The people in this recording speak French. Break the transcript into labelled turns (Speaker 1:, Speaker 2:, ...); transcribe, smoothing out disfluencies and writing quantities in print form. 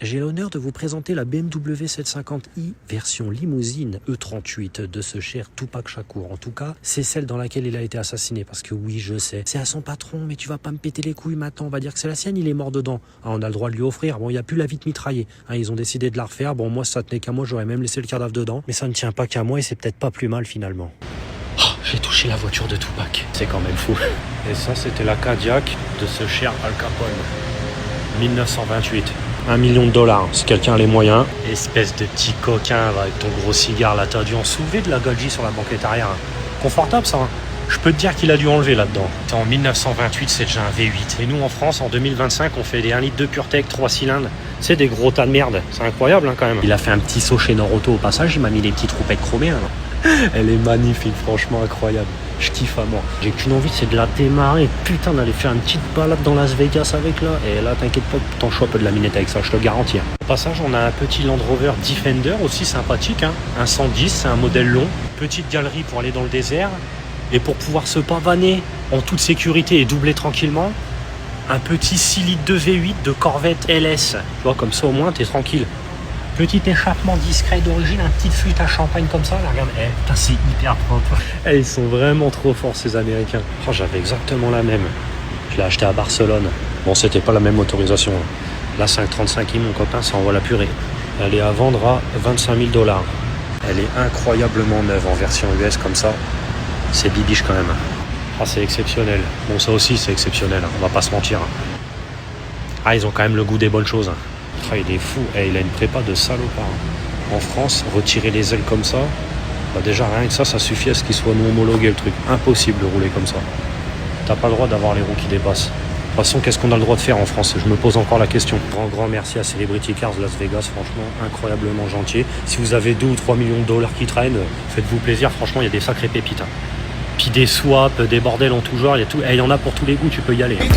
Speaker 1: J'ai l'honneur de vous présenter la BMW 750i version limousine E38 de ce cher Tupac Shakur. En tout cas, c'est celle dans laquelle il a été assassiné. Parce que oui, je sais, c'est à son patron, mais tu vas pas me péter les couilles maintenant. On va dire que c'est la sienne, il est mort dedans. Ah, on a le droit de lui offrir. Bon, il n'y a plus la vitre mitraillée. Hein, ils ont décidé de la refaire. Bon, moi, ça tenait qu'à moi, j'aurais même laissé le cadavre dedans. Mais ça ne tient pas qu'à moi et c'est peut-être pas plus mal finalement. Oh, j'ai touché la voiture de Tupac. C'est quand même fou. Et ça, c'était la Cadillac de ce cher Al Capone. 1928. 1 million de dollars, si quelqu'un a les moyens. Espèce de petit coquin là, avec ton gros cigare là, t'as dû en soulever de la Golgi sur la banquette arrière. Confortable ça, hein. Je peux te dire qu'il a dû enlever là-dedans. En 1928, c'est déjà un V8. Et nous en France, en 2025, on fait des 1 litre de PureTech 3 cylindres. C'est des gros tas de merde. C'est incroyable hein, quand même. Il a fait un petit saut chez Norauto au passage, il m'a mis des petites roupettes chromées. Hein. Elle est magnifique, franchement incroyable. Je kiffe à mort. J'ai qu'une envie, c'est de la démarrer. Putain, d'aller faire une petite balade dans Las Vegas avec là. Et là, t'inquiète pas, t'en choix peu de la minette avec ça, je te le garantis. Au passage, on a un petit Land Rover Defender aussi sympathique. Hein. Un 110, c'est un modèle long. Petite galerie pour aller dans le désert. Et pour pouvoir se pavaner en toute sécurité et doubler tranquillement, un petit 6 litres de V8 de Corvette LS. Tu vois, comme ça au moins, t'es tranquille. Petit échappement discret d'origine, un petit flûte à champagne comme ça, là, regarde, putain, c'est hyper propre. Ils sont vraiment trop forts ces Américains. Oh, j'avais exactement la même. Je l'ai acheté à Barcelone. Bon, c'était pas la même motorisation. La 535i, mon copain, ça envoie la purée. Elle est à vendre à 25 000 $. Elle est incroyablement neuve en version US comme ça. C'est bibiche quand même. Ah, c'est exceptionnel. Bon, ça aussi, c'est exceptionnel, on va pas se mentir. Ah, ils ont quand même le goût des bonnes choses. Ah, il est fou, il a une prépa de salopard. En France, retirer les ailes comme ça, bah déjà rien que ça suffit à ce qu'il soit non homologué le truc. Impossible de rouler comme ça. T'as pas le droit d'avoir les roues qui dépassent. De toute façon, qu'est-ce qu'on a le droit de faire en France? Je me pose encore la question. Grand merci à Celebrity Cars Las Vegas, franchement, incroyablement gentil. Si vous avez 2 ou 3 millions de dollars qui traînent, faites-vous plaisir, franchement, il y a des sacrées pépites. Puis des swaps, des bordels en tout genre, il y en a pour tous les goûts, tu peux y aller.